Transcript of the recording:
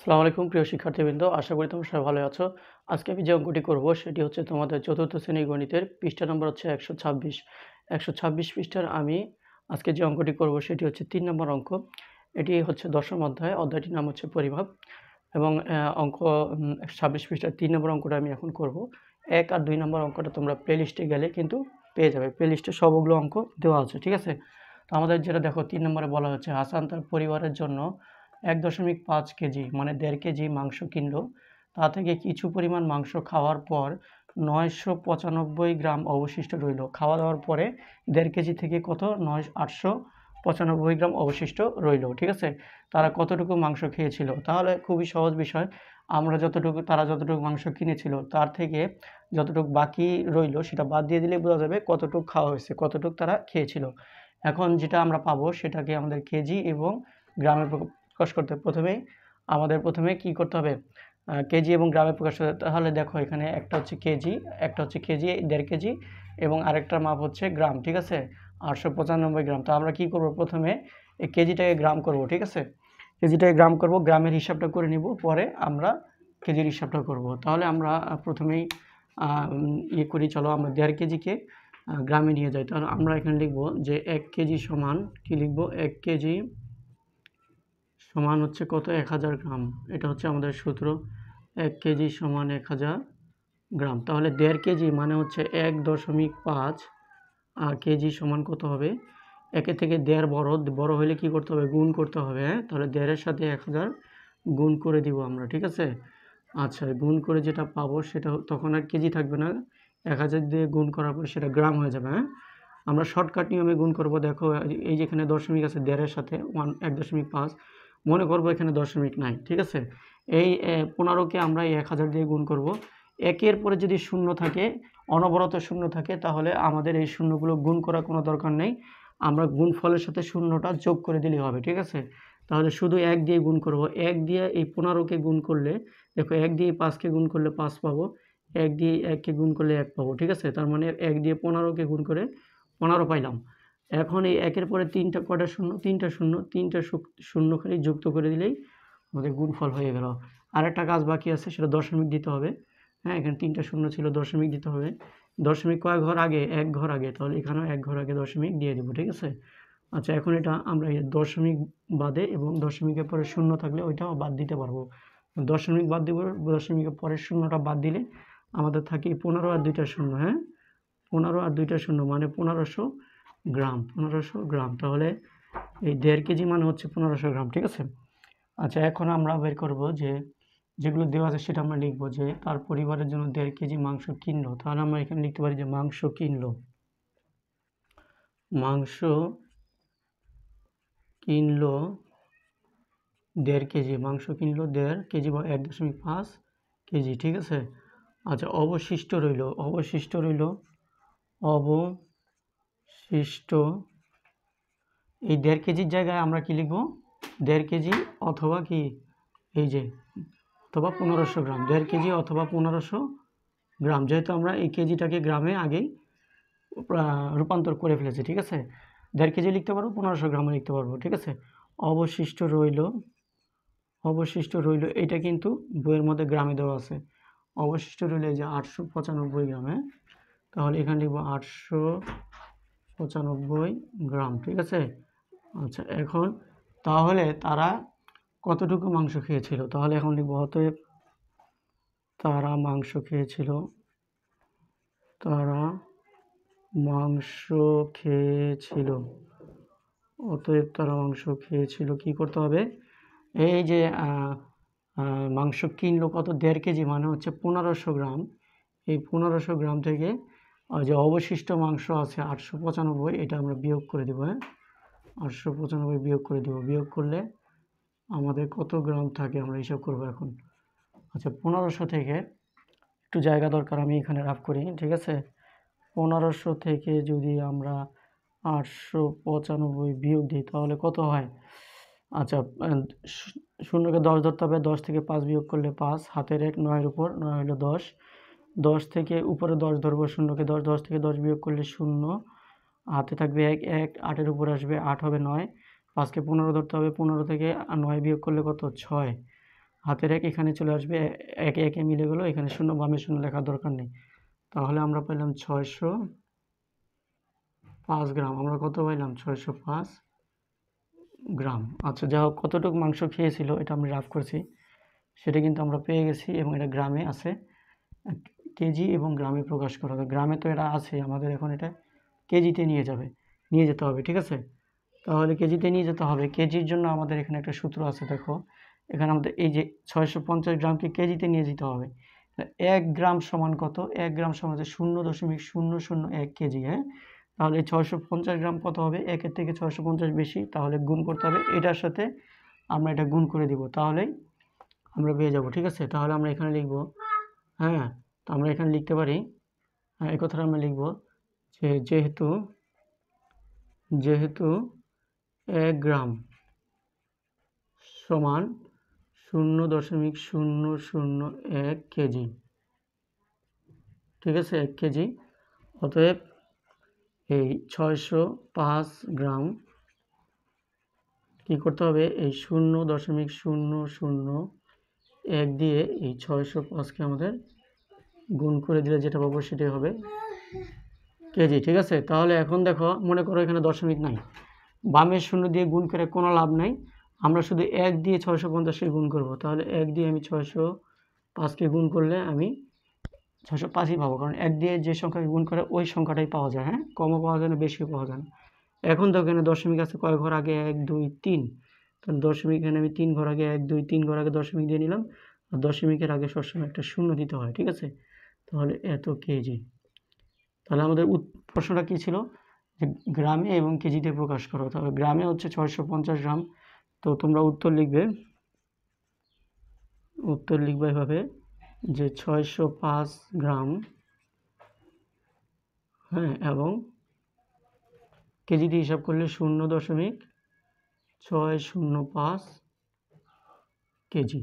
আসসালামু আলাইকুম প্রিয় শিক্ষার্থীবৃন্দ, আশা করি তোমরা সবাই ভালো আছো। আজকে আমি যে অঙ্কটি করব সেটি হচ্ছে তোমাদের চতুর্থ শ্রেণীর গণিতের পৃষ্ঠা নম্বর হচ্ছে 126। 126 পৃষ্ঠার আমি আজকে যে অঙ্কটি করব সেটি হচ্ছে 3 নম্বর অঙ্ক। এটি হচ্ছে দশম অধ্যায়, অধ্যায়টির নাম হচ্ছে পরিমাপ এবং অঙ্ক 126 পৃষ্ঠার 3 নম্বর অঙ্কটা আমি এখন করব। 1 আর 2 নম্বর অঙ্কটা তোমরা প্লেলিস্টে গেলে কিন্তু পেয়ে যাবে। প্লেলিস্টে সবগুলো অঙ্ক দেওয়া আছে, ঠিক আছে? তো আমাদের যেটা দেখো 3 নম্বরে বলা হচ্ছে হাসান তার পরিবারের জন্য 1.5 কেজি মানে 1.5 কেজি মাংস কিনলো। তা থেকে কিছু পরিমাণ মাংস খাওয়ার পর 995 গ্রাম অবশিষ্ট রইল। খাওয়া দাওয়ার পরে 1.5 কেজি থেকে কত 895 গ্রাম অবশিষ্ট রইল, ঠিক আছে? তারা কতটুকু মাংস খেয়েছিল? তাহলে খুবই সহজ বিষয়। তারা যতটুকু মাংস কিনেছিল তার থেকে যতটুকু বাকি রইল সেটা বাদ দিয়ে দিলেই বোঝা যাবে কতটুকু খাওয়া হয়েছে, কতটুকু তারা খেয়েছিল। এখন যেটা আমরা পাবো সেটাকে আমাদের কেজি এবং গ্রামে প্রকাশ করতে আমাদের প্রথমে কি করতে হবে? কেজি এবং গ্রামে প্রকাশ করতে। তাহলে দেখো এখানে একটা হচ্ছে কেজি, একটা হচ্ছে কেজি 1.5 কেজি এবং আরেকটার মাপ হচ্ছে গ্রাম, ঠিক আছে? 895 গ্রাম। তো আমরা কি করব? প্রথমে এই কেজিটাকে গ্রাম করব, ঠিক আছে? কেজিটাকে গ্রাম করব, গ্রামের হিসাবটা করে নিব, পরে আমরা কেজির হিসাবটা করব। তাহলে আমরা প্রথমেই করি, চলো আমরা 1.5 কেজিকে গ্রামে নিয়ে যাই। তাহলে আমরা এখানে লিখব যে 1 কেজি সমান কি লিখব? 1 কেজি সমান হচ্ছে কত? 1000 গ্রাম। এটা হচ্ছে আমাদের সূত্র। 1 কেজি সমান 1000 গ্রাম। তাহলে 1.5 কেজি মানে হচ্ছে 1.5 আর কেজি সমান কত হবে? 1 এর থেকে 1.5 বড় হলে কি করতে হবে? গুণ করতে হবে, হ্যাঁ? তাহলে 1.5 এর সাথে 1000 গুণ করে দিব আমরা, ঠিক আছে? আচ্ছা, গুণ করে যেটা পাবো সেটা তখন আর কেজি থাকবে না। 1000 দিয়ে গুণ করার পর সেটা গ্রাম হয়ে যাবে, হ্যাঁ? আমরা শর্টকাট নিয়মে গুণ করব। দেখো এই যে এখানে দশমিক আছে, 1.5 এর সাথে 1.5 মনে করব এখানে দশমিক নাই, ঠিক আছে? এই 15কে আমরা এই 1000 দিয়ে গুণ করব। 1 এর পরে যদি শূন্য থাকে, অনবরত শূন্য থাকে, তাহলে আমাদের এই শূন্যগুলো গুণ করার কোনো দরকার নেই। আমরা গুণফলের সাথে শূন্যটা যোগ করে দিলেই হবে, ঠিক আছে? তাহলে শুধু 1 দিয়ে গুণ করব। 1 দিয়ে এই 15কে গুণ করলে, দেখো 1 দিয়ে 5কে গুণ করলে 5 পাবো, 1 দিয়ে 1কে গুণ করলে 1 পাবো, ঠিক আছে? তার মানে 1 দিয়ে 15কে গুণ করে 15 পাইলাম। এখন এই 1 এর পরে কয়টা শূন্য? 3টা শূন্য, 3টা শূন্য খালি যুক্ত করে দিলেই আমাদের গুণফল হয়ে গেল। আরেকটা কাজ বাকি আছে, সেটা দশমিক দিতে হবে, হ্যাঁ? এখানে 3টা শূন্য ছিল, দশমিক দিতে হবে। দশমিক কয় ঘর আগে? 1 ঘর আগে, তাহলে এখানেও 1 ঘর আগে দশমিক দিয়ে দিব, ঠিক আছে? আচ্ছা, এখন এটা আমরা এই দশমিক বাদে এবং দশমিকের পরে শূন্য থাকলে ওইটাও বাদ দিতে পারবো। দশমিক বাদ দিব, দশমিকের পরে শূন্যটা বাদ দিলে আমাদের থাকে 15 আর 2টা শূন্য, হ্যাঁ? 15 আর 2টা শূন্য মানে 1500 গ্রাম। 1500 গ্রাম। তাহলে এই 1.5 কেজি মানে হচ্ছে 1500 গ্রাম, ঠিক আছে? আচ্ছা, এখন আমরা বের করব যে যেগুলো দেওয়া আছে সেটা আমরা লিখব যে তার পরিবারের জন্য 1.5 কেজি মাংস কিনলো। তাহলে আমরা এখানে লিখতে পারি যে মাংস কিনলো। মাংস কিনলো 1.5 কেজি। মাংস কিনলো 1.5 কেজি বা 1.5 কেজি, ঠিক আছে? আচ্ছা, অবশিষ্ট রইল এই 1.5 কেজির জায়গায় আমরা কি লিখব? 1.5 কেজি অথবা কি এই যে অথবা 1500 গ্রাম। 1.5 কেজি অথবা 1500 গ্রাম, যেহেতু আমরা এই কেজিটাকে গ্রামে আগেই রূপান্তর করে ফেলেছি, ঠিক আছে? 1.5 কেজি লিখতে পারবো, 1500 গ্রামও লিখতে পারবো, ঠিক আছে? অবশিষ্ট রইল এটা কিন্তু বইয়ের মধ্যে গ্রামে দেওয়া আছে। অবশিষ্ট রইল এই যে 895 গ্রামে। তাহলে এখানে লিখবো 895 গ্রাম, ঠিক আছে? আচ্ছা, এখন তাহলে তারা কতটুকু মাংস খেয়েছিল? তাহলে এখন লিখবো অতএব তারা মাংস খেয়েছিল তারা মাংস খেয়েছিল অতএব তারা মাংস খেয়েছিল। কি করতে হবে? এই যে মাংস কিনলো কত? 1.5 কেজি মানে হচ্ছে 1500 গ্রাম। এই 1500 গ্রাম থেকে যে অবশিষ্ট মাংস আছে 895, এটা আমরা বিয়োগ করে দেবো, হ্যাঁ? 895 বিয়োগ করে দেবো। বিয়োগ করলে আমাদের কত গ্রাম থাকে আমরা হিসাব করবো এখন। আচ্ছা, 1500 থেকে একটু জায়গা দরকার, আমি এখানে রাফ করি, ঠিক আছে? 1500 থেকে যদি আমরা 895 বিয়োগ দিই তাহলে কত হয়? আচ্ছা, শূন্যকে 10 ধরতে হবে। 10 থেকে 5 বিয়োগ করলে 5, হাতের 1, 9-এর উপর 9 হলো 10। 10 থেকে উপরে 10 ধরবো, শূন্যকে 10, 10 থেকে 10 বিয়োগ করলে 0, হাতে থাকবে 1, 1 8-এর উপর আসবে, 8 হবে 9। 5কে 15 ধরতে হবে, 15 থেকে 9 বিয়োগ করলে কত? 6। হাতের এক এখানে চলে আসবে, একে একে মিলে গেল, এখানে শূন্য, বামে শূন্য লেখার দরকার নেই। তাহলে আমরা পেলাম 605 গ্রাম। আমরা কত পাইলাম? 605 গ্রাম। আচ্ছা, যাই হোক, কতটুকু মাংস খেয়েছিল এটা আমি রাফ করছি, সেটা কিন্তু আমরা পেয়ে গেছি, এবং এটা গ্রামে আছে। কেজি এবং গ্রামে প্রকাশ করা হবে। গ্রামে তো এটা আছে, আমাদের এখন এটা কেজিতে নিয়ে যেতে হবে, ঠিক আছে? তাহলে কেজিতে নিয়ে যেতে হবে। কেজির জন্য আমাদের এখানে একটা সূত্র আছে, দেখো এখানে আমাদের এই যে 650 গ্রামকে কেজিতে নিয়ে যেতে হবে। 1 গ্রাম সমান কত? 1 গ্রাম সমান হচ্ছে 0.001 কেজি, হ্যাঁ? তাহলে 650 গ্রাম কত হবে? 1-এর থেকে 650 বেশি, তাহলে গুণ করতে হবে। এটার সাথে আমরা এটা গুণ করে দিব, তাহলেই আমরা পেয়ে যাব, ঠিক আছে? তাহলে আমরা এখানে লিখব, হ্যাঁ, তো আমরা এখানে লিখতে পারি, হ্যাঁ, এই কথাটা আমরা লিখব যে যেহেতু 1 গ্রাম সমান 0.001 কেজি, ঠিক আছে? 1 কেজি। অতএব এই 605 গ্রাম কি করতে হবে? এই 0.001 দিয়ে এই 605কে আমাদের গুণ করে দিলে যেটা পাবো সেটাই হবে কেজি, ঠিক আছে? তাহলে এখন দেখো, মনে করো এখানে দশমিক নাই, বামের শূন্য দিয়ে গুণ করে কোনো লাভ নাই, আমরা শুধু 1 দিয়ে 650কে গুণ করব। তাহলে 1 দিয়ে আমি 605কে গুণ করলে আমি 605ই পাবো, কারণ 1 দিয়ে যে সংখ্যাকে গুণ করে ওই সংখ্যাটাই পাওয়া যায়, হ্যাঁ? কমও পাওয়া যায় না, বেশিও পাওয়া যায় না। এখন দেখো এখানে দশমিক আছে কয় ঘর আগে? 1 2 3। তাহলে দশমিক এখানে আমি 3 ঘর আগে 1 2 3 ঘর আগে দশমিক দিয়ে নিলাম, আর দশমিকের আগে সবসময় একটা শূন্য দিতে হয়, ঠিক আছে? তাহলে এত কেজি। তাহলে আমাদের প্রশ্নটা কী ছিল? যে গ্রামে এবং কেজিতে প্রকাশ করো। তাহলে গ্রামে হচ্ছে 650 গ্রাম। তো তোমরা উত্তর লিখবে এভাবে যে 605 গ্রাম, হ্যাঁ, এবং কেজিতে হিসাব করলে 0.605 কেজি।